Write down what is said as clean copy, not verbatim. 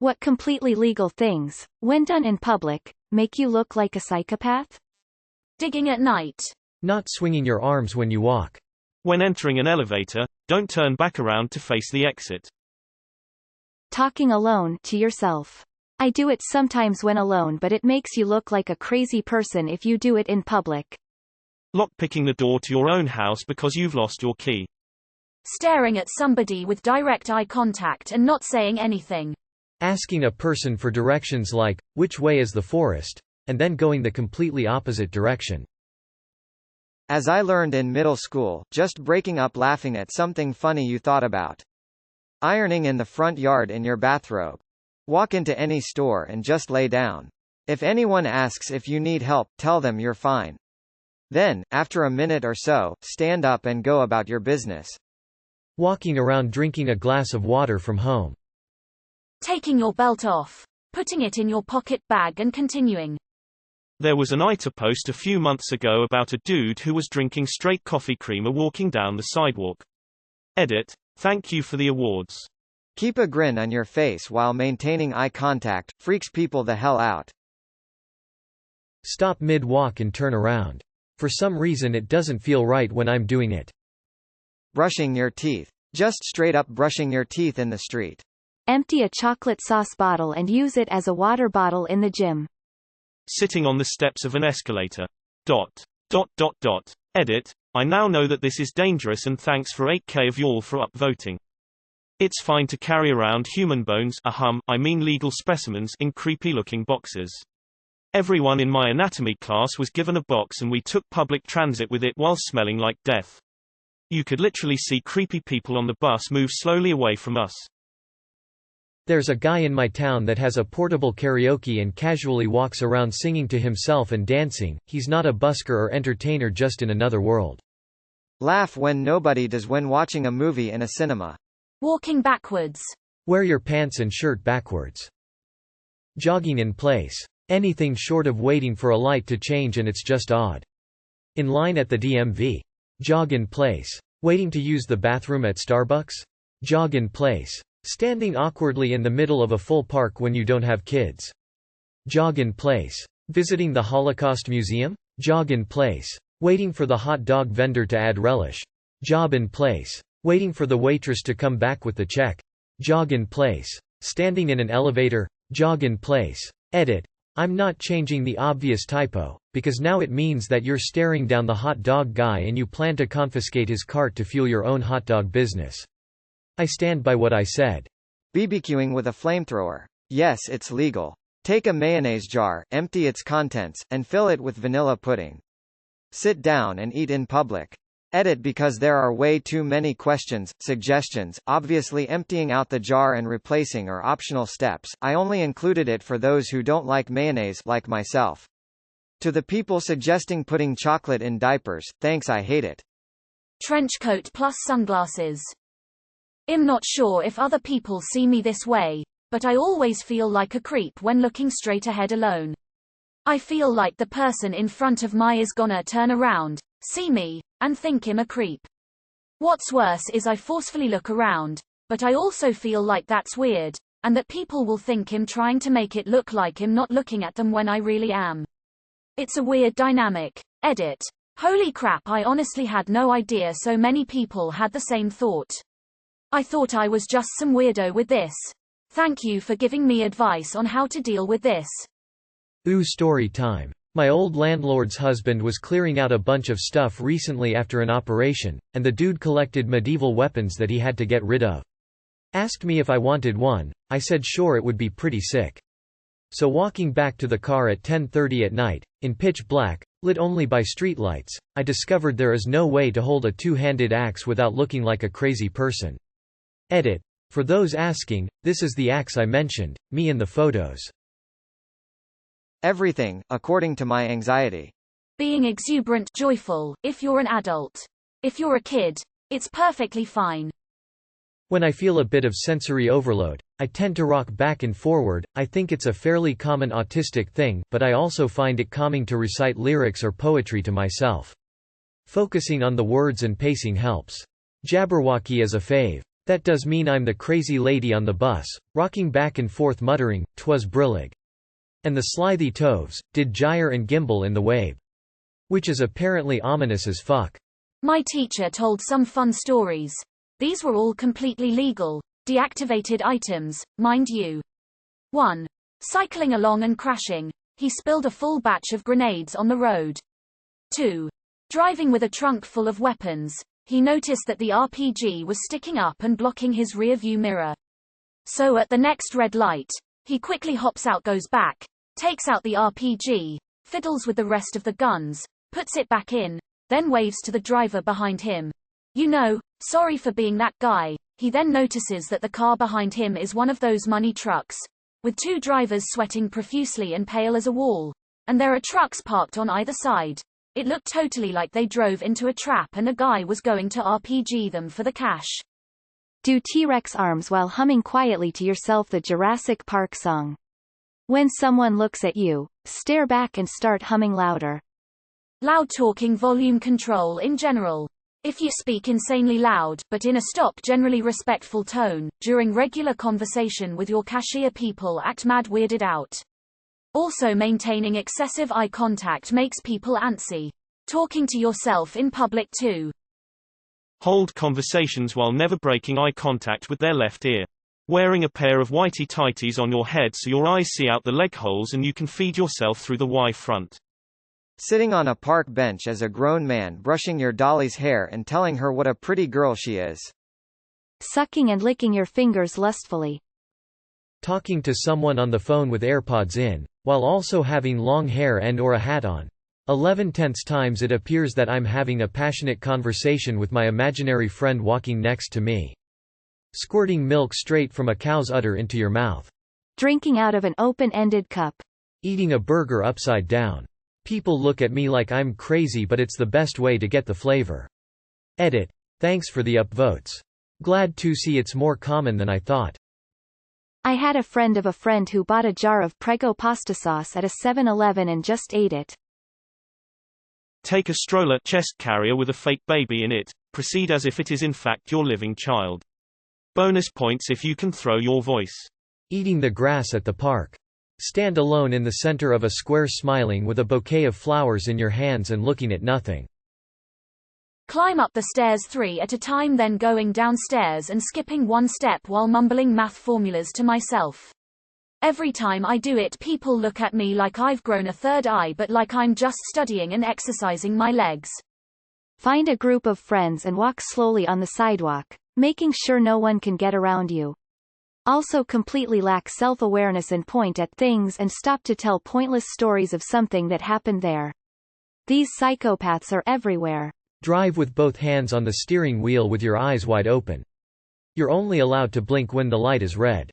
What completely legal things, when done in public, make you look like a psychopath? Digging at night. Not swinging your arms when you walk. When entering an elevator, don't turn back around to face the exit. Talking alone to yourself. I do it sometimes when alone, but it makes you look like a crazy person if you do it in public. Lockpicking the door to your own house because you've lost your key. Staring at somebody with direct eye contact and not saying anything. Asking a person for directions like, which way is the forest? And then going the completely opposite direction. As I learned in middle school, just breaking up laughing at something funny you thought about. Ironing in the front yard in your bathrobe. Walk into any store and just lay down. If anyone asks if you need help, tell them you're fine. Then, after a minute or so, stand up and go about your business. Walking around drinking a glass of water from home. Taking your belt off. Putting it in your pocket bag and continuing. There was an ITA post a few months ago about a dude who was drinking straight coffee creamer walking down the sidewalk. Edit: thank you for the awards. Keep a grin on your face while maintaining eye contact, freaks people the hell out. Stop mid-walk and turn around. For some reason it doesn't feel right when I'm doing it. Brushing your teeth. Just straight up brushing your teeth in the street. Empty a chocolate sauce bottle and use it as a water bottle in the gym. Sitting on the steps of an escalator. Edit: I now know that this is dangerous and thanks for 8K of y'all for upvoting. It's fine to carry around human bones, I mean legal specimens, in creepy-looking boxes. Everyone in my anatomy class was given a box and we took public transit with it while smelling like death. You could literally see creepy people on the bus move slowly away from us. There's a guy in my town that has a portable karaoke and casually walks around singing to himself and dancing. He's not a busker or entertainer, just in another world. Laugh when nobody does when watching a movie in a cinema. Walking backwards. Wear your pants and shirt backwards. Jogging in place. Anything short of waiting for a light to change and it's just odd. In line at the DMV. Jog in place. Waiting to use the bathroom at Starbucks? Jog in place. Standing awkwardly in the middle of a full park when you don't have kids. Jog in place. Visiting the Holocaust Museum? Jog in place. Waiting for the hot dog vendor to add relish. Jog in place. Waiting for the waitress to come back with the check. Jog in place. Standing in an elevator? Jog in place. Edit: I'm not changing the obvious typo, because now it means that you're staring down the hot dog guy and you plan to confiscate his cart to fuel your own hot dog business. I stand by what I said. BBQing with a flamethrower. Yes, it's legal. Take a mayonnaise jar, empty its contents, and fill it with vanilla pudding. Sit down and eat in public. Edit: because there are way too many questions, suggestions, obviously emptying out the jar and replacing are optional steps. I only included it for those who don't like mayonnaise, like myself. To the people suggesting putting chocolate in diapers, thanks, I hate it. Trench coat plus sunglasses. I'm not sure if other people see me this way, but I always feel like a creep when looking straight ahead alone. I feel like the person in front of me is gonna turn around, see me, and think I'm a creep. What's worse is I forcefully look around, but I also feel like that's weird, and that people will think I'm trying to make it look like I'm not looking at them when I really am. It's a weird dynamic. Edit: holy crap, I honestly had no idea so many people had the same thought. I thought I was just some weirdo with this. Thank you for giving me advice on how to deal with this. Ooh, story time. My old landlord's husband was clearing out a bunch of stuff recently after an operation, and the dude collected medieval weapons that he had to get rid of. Asked me if I wanted one. I said sure, it would be pretty sick. So walking back to the car at 10:30 at night, in pitch black, lit only by streetlights, I discovered there is no way to hold a two-handed axe without looking like a crazy person. Edit: for those asking, this is the axe I mentioned, me in the photos. Everything, according to my anxiety. Being exuberant, joyful, if you're an adult. If you're a kid, it's perfectly fine. When I feel a bit of sensory overload, I tend to rock back and forward. I think it's a fairly common autistic thing, but I also find it calming to recite lyrics or poetry to myself. Focusing on the words and pacing helps. Jabberwocky is a fave. That does mean I'm the crazy lady on the bus, rocking back and forth muttering, "'Twas brillig." And the slithy toves, did gyre and gimble in the wave. Which is apparently ominous as fuck. My teacher told some fun stories. These were all completely legal, deactivated items, mind you. 1. Cycling along and crashing. He spilled a full batch of grenades on the road. 2. Driving with a trunk full of weapons. He noticed that the RPG was sticking up and blocking his rear-view mirror. So at the next red light, he quickly hops out, goes back, takes out the RPG, fiddles with the rest of the guns, puts it back in, then waves to the driver behind him. "You know, sorry for being that guy." He then notices that the car behind him is one of those money trucks, with 2 drivers sweating profusely and pale as a wall. And there are trucks parked on either side. It looked totally like they drove into a trap and a guy was going to RPG them for the cash. Do T-Rex arms while humming quietly to yourself the Jurassic Park song. When someone looks at you, stare back and start humming louder. Loud talking, volume control in general. If you speak insanely loud, but in a stop generally respectful tone, during regular conversation with your cashier, people act mad weirded out. Also maintaining excessive eye contact makes people antsy. Talking to yourself in public too. Hold conversations while never breaking eye contact with their left ear. Wearing a pair of whitey tighties on your head so your eyes see out the leg holes and you can feed yourself through the Y front. Sitting on a park bench as a grown man brushing your dolly's hair and telling her what a pretty girl she is. Sucking and licking your fingers lustfully. Talking to someone on the phone with AirPods in, while also having long hair and/or a hat on. 11/10 times it appears that I'm having a passionate conversation with my imaginary friend walking next to me. Squirting milk straight from a cow's udder into your mouth. Drinking out of an open-ended cup. Eating a burger upside down. People look at me like I'm crazy, but it's the best way to get the flavor. Edit. Thanks for the upvotes. Glad to see it's more common than I thought. I had a friend of a friend who bought a jar of Prego pasta sauce at a 7-Eleven and just ate it. Take a stroller chest carrier with a fake baby in it. Proceed as if it is in fact your living child. Bonus points if you can throw your voice. Eating the grass at the park. Stand alone in the center of a square smiling with a bouquet of flowers in your hands and looking at nothing. Climb up the stairs 3 at a time, then going downstairs and skipping 1 step while mumbling math formulas to myself. Every time I do it, people look at me like I've grown a third eye, but like I'm just studying and exercising my legs. Find a group of friends and walk slowly on the sidewalk, making sure no one can get around you. Also completely lack self-awareness and point at things and stop to tell pointless stories of something that happened there. These psychopaths are everywhere. Drive with both hands on the steering wheel with your eyes wide open. You're only allowed to blink when the light is red.